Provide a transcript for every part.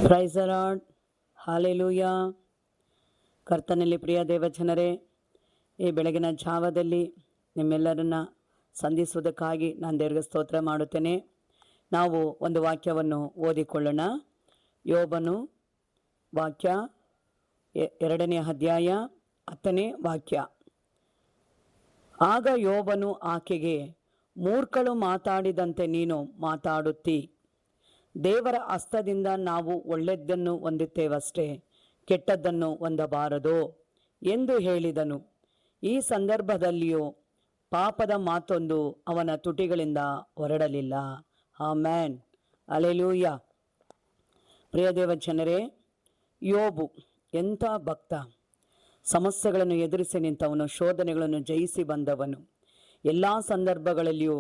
Praise the lord. Hallelujah. ಕರ್ತನಲ್ಲಿ ಪ್ರಿಯ ದೇವಜನರೇ, ಈ ಬೆಳಗಿನ ಜಾವದಲ್ಲಿ ನಿಮ್ಮೆಲ್ಲರನ್ನ ಸಂಧಿಸುವುದಕ್ಕಾಗಿ ನಾನು ದೇವರಿಗೆ ಸ್ತೋತ್ರ ಮಾಡುತ್ತೇನೆ. ನಾವು ಒಂದು ವಾಕ್ಯವನ್ನು ಓದಿಕೊಳ್ಳೋಣ. ಯೋಬನು ವಾಕ್ಯ 2ನೇ ಅಧ್ಯಾಯ 10ನೇ ವಾಕ್ಯ. ಆಗ ಯೋಬನು ಆಕೆಗೆ, ಮೂರ್ಖಳು ಮಾತಾಡಿದಂತೆ ನೀನು ಮಾತಾಡುತ್ತಿ. ದೇವರ ಹಸ್ತದಿಂದ ನಾವು ಒಳ್ಳೆಯದನ್ನು ಹೊಂದುತ್ತೇವಷ್ಟೇ, ಕೆಟ್ಟದ್ದನ್ನು ಹೊಂದಬಾರದು ಎಂದು ಹೇಳಿದನು. ಈ ಸಂದರ್ಭದಲ್ಲಿಯೂ ಪಾಪದ ಮಾತೊಂದು ಅವನ ತುಟಿಗಳಿಂದ ಹೊರಡಲಿಲ್ಲ. ಆಮೆನ್. ಹಲ್ಲೆಲೂಯಾ. ಪ್ರಿಯ ದೇವಜನರೇ, ಯೋಬು ಎಂಥ ಭಕ್ತ. ಸಮಸ್ಯೆಗಳನ್ನು ಎದುರಿಸಿ ನಿಂತವನು, ಶೋಧನೆಗಳನ್ನು ಜಯಿಸಿ ಬಂದವನು. ಎಲ್ಲ ಸಂದರ್ಭಗಳಲ್ಲಿಯೂ,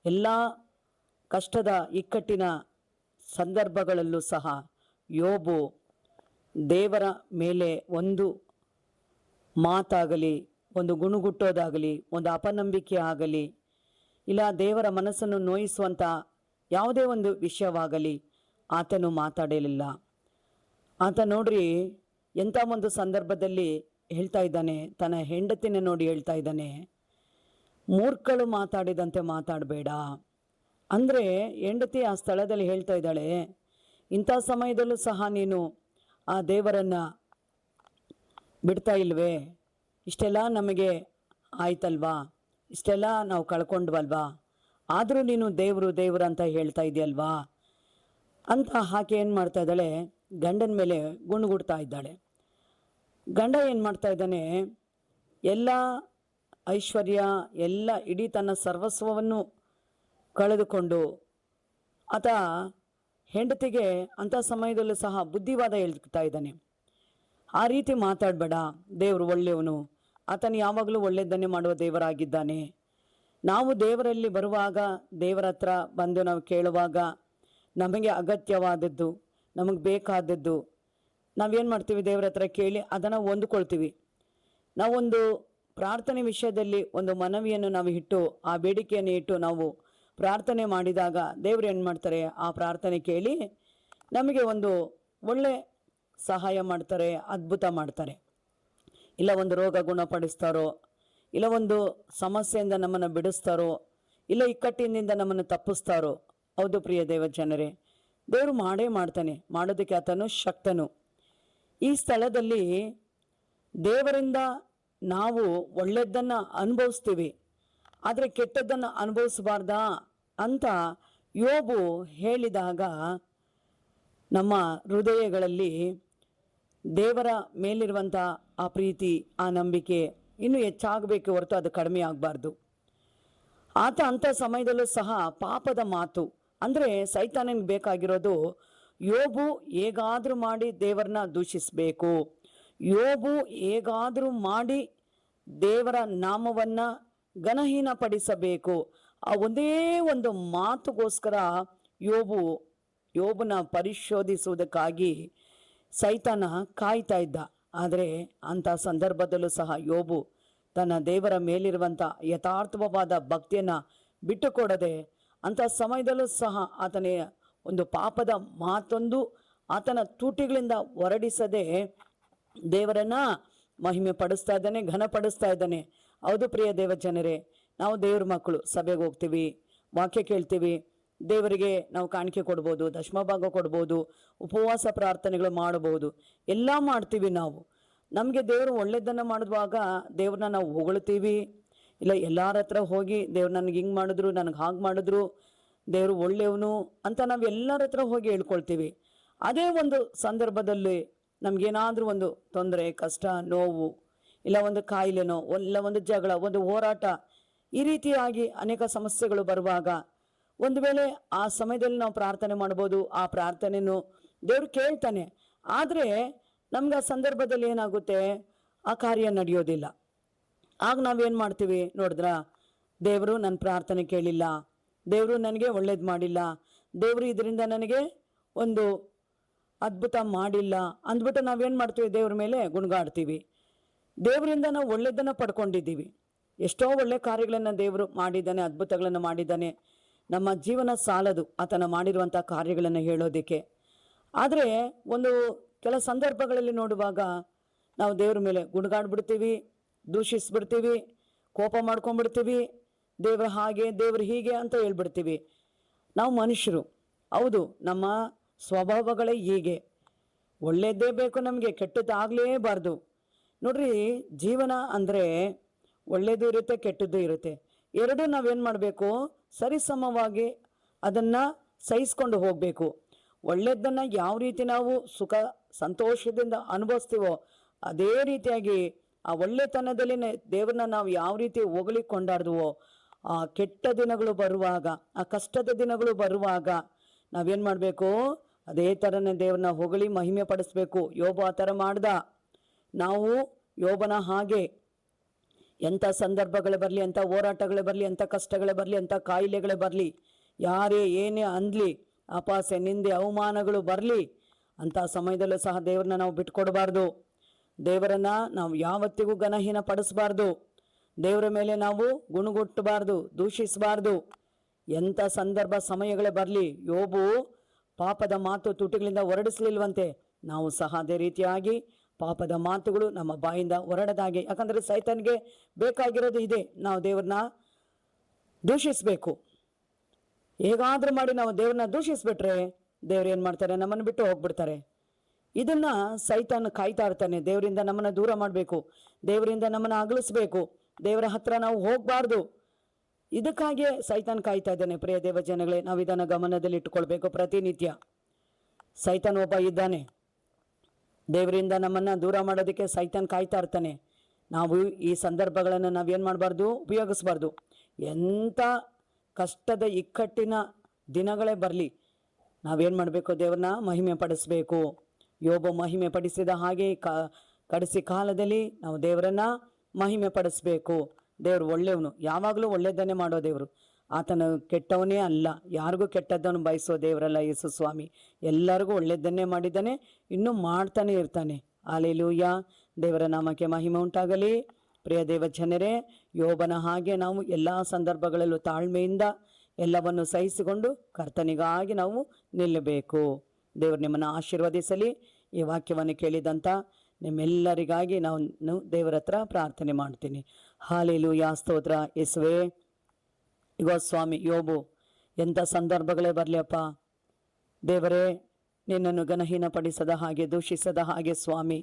ಎಲ್ಲ ಕಷ್ಟದ ಇಕ್ಕಟ್ಟಿನ ಸಂದರ್ಭಗಳಲ್ಲೂ ಸಹ ಯೋಬು ದೇವರ ಮೇಲೆ ಒಂದು ಮಾತಾಗಲಿ, ಒಂದು ಗುಣುಗುಟ್ಟೋದಾಗಲಿ, ಒಂದು ಅಪನಂಬಿಕೆ ಆಗಲಿ, ಇಲ್ಲ ದೇವರ ಮನಸ್ಸನ್ನು ನೋಯಿಸುವಂಥ ಯಾವುದೇ ಒಂದು ವಿಷಯವಾಗಲಿ ಆತನು ಮಾತಾಡಲಿಲ್ಲ. ಆತ ನೋಡ್ರಿ ಎಂಥ ಒಂದು ಸಂದರ್ಭದಲ್ಲಿ ಹೇಳ್ತಾ ಇದ್ದಾನೆ, ತನ್ನ ಹೆಂಡತಿನ ನೋಡಿ ಹೇಳ್ತಾ ಇದ್ದಾನೆ, ಮೂರ್ಖಳು ಮಾತಾಡಿದಂತೆ ಮಾತಾಡಬೇಡ. ಅಂದರೆ ಹೆಂಡತಿ ಆ ಸ್ಥಳದಲ್ಲಿ ಹೇಳ್ತಾ ಇದ್ದಾಳೆ, ಇಂಥ ಸಮಯದಲ್ಲೂ ಸಹ ನೀನು ಆ ದೇವರನ್ನು ಬಿಡ್ತಾ ಇಲ್ವೇ? ಇಷ್ಟೆಲ್ಲ ನಮಗೆ ಆಯ್ತಲ್ವಾ, ಇಷ್ಟೆಲ್ಲ ನಾವು ಕಳ್ಕೊಂಡ್ವಲ್ವಾ, ಆದರೂ ನೀನು ದೇವರು ದೇವರು ಅಂತ ಹೇಳ್ತಾ ಇದೆಯಲ್ವಾ ಅಂತ ಆಕೆ ಏನು ಮಾಡ್ತಾ ಇದ್ದಾಳೆ, ಗಂಡನ ಮೇಲೆ ಗುಣಗುಡ್ತಾ ಇದ್ದಾಳೆ. ಗಂಡ ಏನು ಮಾಡ್ತಾ ಇದ್ದಾನೆ, ಎಲ್ಲ ಐಶ್ವರ್ಯ, ಎಲ್ಲ ಇಡೀ ತನ್ನ ಸರ್ವಸ್ವವನ್ನು ಕಳೆದುಕೊಂಡು ಆತ ಹೆಂಡತಿಗೆ ಅಂಥ ಸಮಯದಲ್ಲೂ ಸಹ ಬುದ್ಧಿವಾದ ಹೇಳ್ತಾ ಇದ್ದಾನೆ. ಆ ರೀತಿ ಮಾತಾಡಬೇಡ, ದೇವರು ಒಳ್ಳೆಯವನು, ಆತನು ಯಾವಾಗಲೂ ಒಳ್ಳೆಯದನ್ನೇ ಮಾಡುವ ದೇವರಾಗಿದ್ದಾನೆ. ನಾವು ದೇವರಲ್ಲಿ ಬರುವಾಗ, ದೇವರ ಹತ್ರ ಬಂದು ನಾವು ಕೇಳುವಾಗ, ನಮಗೆ ಅಗತ್ಯವಾದದ್ದು, ನಮಗೆ ಬೇಕಾದದ್ದು ನಾವೇನು ಮಾಡ್ತೀವಿ, ದೇವರ ಹತ್ರ ಕೇಳಿ ಅದನ್ನು ಹೊಂದ್ಕೊಳ್ತೀವಿ. ನಾವೊಂದು ಪ್ರಾರ್ಥನೆ ವಿಷಯದಲ್ಲಿ ಒಂದು ಮನವಿಯನ್ನು ನಾವು ಇಟ್ಟು, ಆ ಬೇಡಿಕೆಯನ್ನು ಇಟ್ಟು ನಾವು ಪ್ರಾರ್ಥನೆ ಮಾಡಿದಾಗ ದೇವರು ಏನು ಮಾಡ್ತಾರೆ, ಆ ಪ್ರಾರ್ಥನೆ ಕೇಳಿ ನಮಗೆ ಒಂದು ಒಳ್ಳೆ ಸಹಾಯ ಮಾಡ್ತಾರೆ, ಅದ್ಭುತ ಮಾಡ್ತಾರೆ. ಇಲ್ಲ ಒಂದು ರೋಗ ಗುಣಪಡಿಸ್ತಾರೋ, ಇಲ್ಲ ಒಂದು ಸಮಸ್ಯೆಯಿಂದ ನಮ್ಮನ್ನು ಬಿಡಿಸ್ತಾರೋ, ಇಲ್ಲ ಇಕ್ಕಟ್ಟಿನಿಂದ ನಮ್ಮನ್ನು ತಪ್ಪಿಸ್ತಾರೋ. ಹೌದು ಪ್ರಿಯ ದೇವಜನರೇ, ದೇವರು ಮಾಡೇ ಮಾಡ್ತಾನೆ, ಮಾಡೋದಕ್ಕೆ ಆತನು ಶಕ್ತನು. ಈ ಸ್ಥಳದಲ್ಲಿ ದೇವರಿಂದ ನಾವು ಒಳ್ಳೆಯದನ್ನು ಅನುಭವಿಸ್ತೀವಿ, ಆದರೆ ಕೆಟ್ಟದ್ದನ್ನು ಅನುಭವಿಸಬಾರ್ದಾ ಅಂತ ಯೋಬು ಹೇಳಿದಾಗ ನಮ್ಮ ಹೃದಯಗಳಲ್ಲಿ ದೇವರ ಮೇಲಿರುವಂಥ ಆ ಪ್ರೀತಿ, ಆ ನಂಬಿಕೆ ಇನ್ನೂ ಹೆಚ್ಚಾಗಬೇಕು ಹೊರತು ಅದು ಕಡಿಮೆ ಆಗಬಾರ್ದು. ಆತ ಅಂಥ ಸಮಯದಲ್ಲೂ ಸಹ ಪಾಪದ ಮಾತು, ಅಂದರೆ ಸೈತಾನನಿಗೆ ಬೇಕಾಗಿರೋದು ಯೋಬು ಹೇಗಾದರೂ ಮಾಡಿ ದೇವರನ್ನ ದೂಷಿಸಬೇಕು, ಯೋಬು ಹೇಗಾದರೂ ಮಾಡಿ ದೇವರ ನಾಮವನ್ನು ಘನಹೀನಪಡಿಸಬೇಕು. ಆ ಒಂದೇ ಒಂದು ಮಾತುಗೋಸ್ಕರ ಯೋಬನ ಪರಿಶೋಧಿಸುವುದಕ್ಕಾಗಿ ಸೈತಾನ ಕಾಯ್ತಾ ಇದ್ದ. ಆದರೆ ಅಂಥ ಸಂದರ್ಭದಲ್ಲೂ ಸಹ ಯೋಬು ತನ್ನ ದೇವರ ಮೇಲಿರುವಂಥ ಯಥಾರ್ಥವಾದ ಭಕ್ತಿಯನ್ನು ಬಿಟ್ಟುಕೊಡದೆ, ಅಂಥ ಸಮಯದಲ್ಲೂ ಸಹ ಆತನೇ ಒಂದು ಪಾಪದ ಮಾತೊಂದು ಆತನ ತುಟಿಗಳಿಂದ ಹೊರಡಿಸದೆ ದೇವರನ್ನ ಮಹಿಮೆ ಪಡಿಸ್ತಾ ಇದ್ದಾನೆ, ಘನಪಡಿಸ್ತಾ ಇದ್ದಾನೆ. ಹೌದು ಪ್ರಿಯ ದೇವಜನರೇ, ನಾವು ದೇವ್ರ ಮಕ್ಕಳು, ಸಭೆಗೆ ಹೋಗ್ತೀವಿ, ವಾಕ್ಯ ಕೇಳ್ತೀವಿ, ದೇವರಿಗೆ ನಾವು ಕಾಣಿಕೆ ಕೊಡ್ಬೋದು, ದಶಮಭಾಗ ಕೊಡ್ಬೋದು, ಉಪವಾಸ ಪ್ರಾರ್ಥನೆಗಳು ಮಾಡ್ಬೋದು, ಎಲ್ಲ ಮಾಡ್ತೀವಿ ನಾವು. ನಮಗೆ ದೇವರು ಒಳ್ಳೆಯದನ್ನು ಮಾಡುವಾಗ ದೇವ್ರನ್ನ ನಾವು ಹೊಗಳ್ತೀವಿ. ಇಲ್ಲ ಎಲ್ಲರ ಹತ್ರ ಹೋಗಿ ದೇವ್ರು ನನಗೆ ಹಿಂಗೆ ಮಾಡಿದ್ರು, ನನಗೆ ಹಾಗೆ ಮಾಡಿದ್ರು, ದೇವರು ಒಳ್ಳೆಯವನು ಅಂತ ನಾವು ಎಲ್ಲರ ಹತ್ರ ಹೋಗಿ ಹೇಳ್ಕೊಳ್ತೀವಿ. ಅದೇ ಒಂದು ಸಂದರ್ಭದಲ್ಲಿ ನಮಗೇನಾದರೂ ಒಂದು ತೊಂದರೆ, ಕಷ್ಟ, ನೋವು, ಇಲ್ಲ ಒಂದು ಕಾಯಿಲೆನೋ, ಇಲ್ಲ ಒಂದು ಜಗಳ, ಒಂದು ಹೋರಾಟ, ಈ ರೀತಿಯಾಗಿ ಅನೇಕ ಸಮಸ್ಯೆಗಳು ಬರುವಾಗ ಒಂದು ವೇಳೆ ಆ ಸಮಯದಲ್ಲಿ ನಾವು ಪ್ರಾರ್ಥನೆ ಮಾಡ್ಬೋದು, ಆ ಪ್ರಾರ್ಥನೆಯನ್ನು ದೇವರು ಕೇಳ್ತಾನೆ. ಆದರೆ ನಮ್ಗೆ ಆ ಸಂದರ್ಭದಲ್ಲಿ ಏನಾಗುತ್ತೆ, ಆ ಕಾರ್ಯ ನಡೆಯೋದಿಲ್ಲ. ಆಗ ನಾವೇನು ಮಾಡ್ತೀವಿ ನೋಡಿದ್ರ, ದೇವರು ನನ್ನ ಪ್ರಾರ್ಥನೆ ಕೇಳಿಲ್ಲ, ದೇವರು ನನಗೆ ಒಳ್ಳೇದು ಮಾಡಿಲ್ಲ, ದೇವರು ಇದರಿಂದ ನನಗೆ ಒಂದು ಅದ್ಭುತ ಮಾಡಿಲ್ಲ ಅಂದ್ಬಿಟ್ಟು ನಾವೇನು ಮಾಡ್ತೀವಿ, ದೇವ್ರ ಮೇಲೆ ಗುಣಗಾಡ್ತೀವಿ. ದೇವರಿಂದ ನಾವು ಒಳ್ಳೆಯದನ್ನು ಪಡ್ಕೊಂಡಿದ್ದೀವಿ, ಎಷ್ಟೋ ಒಳ್ಳೆ ಕಾರ್ಯಗಳನ್ನು ದೇವರು ಮಾಡಿದ್ದಾನೆ, ಅದ್ಭುತಗಳನ್ನು ಮಾಡಿದ್ದಾನೆ. ನಮ್ಮ ಜೀವನ ಸಾಲದು ಆತನ ಮಾಡಿರುವಂಥ ಕಾರ್ಯಗಳನ್ನು ಹೇಳೋದಕ್ಕೆ. ಆದರೆ ಒಂದು ಕೆಲ ಸಂದರ್ಭಗಳಲ್ಲಿ ನೋಡುವಾಗ ನಾವು ದೇವ್ರ ಮೇಲೆ ಗುಣಗಾಡ್ಬಿಡ್ತೀವಿ, ದೂಷಿಸ್ಬಿಡ್ತೀವಿ, ಕೋಪ ಮಾಡ್ಕೊಂಡ್ಬಿಡ್ತೀವಿ, ದೇವ್ರ ಹಾಗೆ ದೇವ್ರ ಹೀಗೆ ಅಂತ ಹೇಳ್ಬಿಡ್ತೀವಿ. ನಾವು ಮನುಷ್ಯರು, ಹೌದು, ನಮ್ಮ ಸ್ವಭಾವಗಳೇ ಹೀಗೆ. ಒಳ್ಳೆಯದೇ ಬೇಕು ನಮಗೆ, ಕೆಟ್ಟದ್ದಾಗಲೇಬಾರ್ದು. ನೋಡ್ರಿ, ಜೀವನ ಅಂದರೆ ಒಳ್ಳೆಯದು ಇರುತ್ತೆ, ಕೆಟ್ಟದ್ದು ಇರುತ್ತೆ. ಎರಡೂ ನಾವೇನು ಮಾಡಬೇಕು, ಸರಿಸಮವಾಗಿ ಅದನ್ನು ಸಹಿಸ್ಕೊಂಡು ಹೋಗಬೇಕು. ಒಳ್ಳೆಯದನ್ನು ಯಾವ ರೀತಿ ನಾವು ಸುಖ ಸಂತೋಷದಿಂದ ಅನುಭವಿಸ್ತೀವೋ ಅದೇ ರೀತಿಯಾಗಿ ಆ ಒಳ್ಳೆತನದಲ್ಲಿ ದೇವ್ರನ್ನ ನಾವು ಯಾವ ರೀತಿ ಹೊಗಳಿ ಕೊಂಡಾಡ್ದುವೋ, ಆ ಕೆಟ್ಟ ದಿನಗಳು ಬರುವಾಗ, ಆ ಕಷ್ಟದ ದಿನಗಳು ಬರುವಾಗ ನಾವೇನು ಮಾಡಬೇಕು, ಅದೇ ಥರನೇ ದೇವ್ರನ್ನ ಹೊಗಳಿ ಮಹಿಮೆ ಪಡಿಸ್ಬೇಕು. ಯೋಬ ಆ ಥರ ಮಾಡ್ದ. ನಾವು ಯೋಬನ ಹಾಗೆ ಎಂಥ ಸಂದರ್ಭಗಳೇ ಬರಲಿ, ಎಂಥ ಹೋರಾಟಗಳೇ ಬರಲಿ, ಎಂಥ ಕಷ್ಟಗಳೇ ಬರಲಿ, ಎಂಥ ಕಾಯಿಲೆಗಳೇ ಬರಲಿ, ಯಾರೇ ಏನೇ ಅಂದ್ಲಿ, ಅಪಾಸೆ ನಿಂದೆ ಅವಮಾನಗಳು ಬರಲಿ, ಅಂಥ ಸಮಯದಲ್ಲೂ ಸಹ ದೇವ್ರನ್ನ ನಾವು ಬಿಟ್ಕೊಡ್ಬಾರ್ದು. ದೇವರನ್ನ ನಾವು ಯಾವತ್ತಿಗೂ ಘನಹೀನ ಪಡಿಸ್ಬಾರ್ದು. ದೇವರ ಮೇಲೆ ನಾವು ಗುಣಗುಟ್ಟಬಾರ್ದು, ದೂಷಿಸಬಾರ್ದು. ಎಂಥ ಸಂದರ್ಭ ಸಮಯಗಳೇ ಬರಲಿ, ಯೋಬು ಪಾಪದ ಮಾತು ತುಟಿಗಳಿಂದ ಹೊರಡಿಸ್ಲಿಲ್ವಂತೆ. ನಾವು ಸಹ ಅದೇ ರೀತಿಯಾಗಿ ಪಾಪದ ಮಾತುಗಳು ನಮ್ಮ ಬಾಯಿಂದ ಹೊರಡದಾಗೆ. ಯಾಕಂದರೆ ಸೈತಾನ್ಗೆ ಬೇಕಾಗಿರೋದು ಇದೆ, ನಾವು ದೇವ್ರನ್ನ ದೂಷಿಸಬೇಕು. ಹೇಗಾದ್ರೂ ಮಾಡಿ ನಾವು ದೇವ್ರನ್ನ ದೂಷಿಸ್ಬಿಟ್ರೆ ದೇವ್ರು ಏನು ಮಾಡ್ತಾರೆ, ನಮ್ಮನ್ನು ಬಿಟ್ಟು ಹೋಗ್ಬಿಡ್ತಾರೆ. ಇದನ್ನ ಸೈತಾನ್ ಕಾಯ್ತಾ ಇರ್ತಾನೆ. ದೇವರಿಂದ ನಮ್ಮನ್ನು ದೂರ ಮಾಡಬೇಕು, ದೇವರಿಂದ ನಮ್ಮನ್ನು ಅಗಲಿಸ್ಬೇಕು, ದೇವರ ಹತ್ರ ನಾವು ಹೋಗಬಾರ್ದು. ಇದಕ್ಕಾಗಿಯೇ ಸೈತಾನ್ ಕಾಯ್ತಾ ಇದ್ದಾನೆ. ಪ್ರಿಯ ದೇವ ಜನಗಳೇ, ನಾವು ಇದನ್ನು ಗಮನದಲ್ಲಿ ಇಟ್ಟುಕೊಳ್ಬೇಕು. ಪ್ರತಿನಿತ್ಯ ಸೈತಾನ್ ಒಬ್ಬ ಇದ್ದಾನೆ, ದೇವರಿಂದ ನಮ್ಮನ್ನು ದೂರ ಮಾಡೋದಕ್ಕೆ ಸೈತಾನ್ ಕಾಯ್ತಾ ಇರ್ತಾನೆ. ನಾವು ಈ ಸಂದರ್ಭಗಳನ್ನು ನಾವೇನು ಮಾಡಬಾರ್ದು, ಉಪಯೋಗಿಸ್ಬಾರ್ದು. ಎಂಥ ಕಷ್ಟದ ಇಕ್ಕಟ್ಟಿನ ದಿನಗಳೇ ಬರಲಿ, ನಾವೇನು ಮಾಡಬೇಕು, ದೇವ್ರನ್ನ ಮಹಿಮೆ ಪಡಿಸ್ಬೇಕು. ಯೋಬ ಮಹಿಮೆ ಪಡಿಸಿದ ಹಾಗೆ ಕಡೆಸಿ ಕಾಲದಲ್ಲಿ ನಾವು ದೇವರನ್ನ ಮಹಿಮೆ ಪಡಿಸ್ಬೇಕು. ದೇವರು ಒಳ್ಳೆಯವನು, ಯಾವಾಗಲೂ ಒಳ್ಳೆಯದನ್ನೇ ಮಾಡೋ ದೇವರು. ಆತನು ಕೆಟ್ಟವನೇ ಅಲ್ಲ, ಯಾರಿಗೂ ಕೆಟ್ಟದ್ದನ್ನು ಬಯಸೋ ದೇವರಲ್ಲ ಯೇಸು ಸ್ವಾಮಿ. ಎಲ್ಲರಿಗೂ ಒಳ್ಳೆಯದನ್ನೇ ಮಾಡಿದ್ದಾನೆ, ಇನ್ನೂ ಮಾಡ್ತಾನೆ ಇರ್ತಾನೆ. ಹಲ್ಲೆಲೂಯಾ, ದೇವರ ನಾಮಕ್ಕೆ ಮಹಿಮೆ ಉಂಟಾಗಲಿ. ಪ್ರಿಯ ದೇವ ಜನರೇ, ಯೋಬನ ಹಾಗೆ ನಾವು ಎಲ್ಲ ಸಂದರ್ಭಗಳಲ್ಲೂ ತಾಳ್ಮೆಯಿಂದ ಎಲ್ಲವನ್ನು ಸಹಿಸಿಕೊಂಡು ಕರ್ತನಿಗಾಗಿ ನಾವು ನಿಲ್ಲಬೇಕು. ದೇವರು ನಿಮ್ಮನ್ನು ಆಶೀರ್ವದಿಸಲಿ. ಈ ವಾಕ್ಯವನ್ನು ಕೇಳಿದಂಥ ನಿಮ್ಮೆಲ್ಲರಿಗಾಗಿ ನಾನು ದೇವರ ಹತ್ರ ಪ್ರಾರ್ಥನೆ ಮಾಡ್ತೀನಿ. ಹಲ್ಲೆಲೂಯಾ, ಸ್ತೋತ್ರ ಯೇಸುವೇ. ಇಗೋ ಸ್ವಾಮಿ, ಯೋಬು ಎಂಥ ಸಂದರ್ಭಗಳೇ ಬರಲಿ ಅಪ್ಪ ದೇವರೇ, ನಿನ್ನನ್ನು ಘನಹೀನ ಪಡಿಸದ ಹಾಗೆ, ದೂಷಿಸದ ಹಾಗೆ ಸ್ವಾಮಿ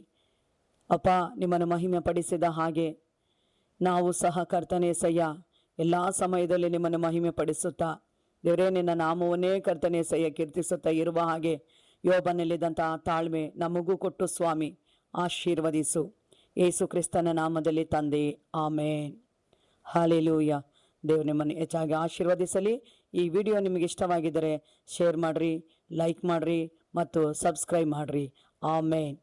ಅಪ್ಪ, ನಿಮ್ಮನ್ನು ಮಹಿಮೆ ಪಡಿಸಿದ ಹಾಗೆ ನಾವು ಸಹ ಕರ್ತನೇ ಸಯ್ಯ ಎಲ್ಲ ಸಮಯದಲ್ಲಿ ನಿಮ್ಮನ್ನು ಮಹಿಮೆ ಪಡಿಸುತ್ತಾ ದೇವರೇ, ನಿನ್ನ ನಾಮವನ್ನೇ ಕರ್ತನೇ ಸಯ್ಯ ಕೀರ್ತಿಸುತ್ತಾ ಇರುವ ಹಾಗೆ ಯೋಬನಲ್ಲಿದ್ದಂಥ ತಾಳ್ಮೆ ನಮಗೂ ಕೊಟ್ಟು ಸ್ವಾಮಿ ಆಶೀರ್ವದಿಸು. ಯೇಸು ಕ್ರಿಸ್ತನ ನಾಮದಲ್ಲಿ ತಂದೆ, ಆಮೇನ್. ಹಲ್ಲೆಲೂಯಾ. ದೇವರು ನಿಮ್ಮನ್ನು ಹೆಚ್ಚಾಗಿ ಆಶೀರ್ವದಿಸಲಿ. ಈ ವಿಡಿಯೋ ನಿಮಗೆ ಇಷ್ಟವಾಗಿದ್ದರೆ ಶೇರ್ ಮಾಡಿರಿ, ಲೈಕ್ ಮಾಡಿರಿ ಮತ್ತು ಸಬ್ಸ್ಕ್ರೈಬ್ ಮಾಡಿರಿ. ಆಮೇನ್.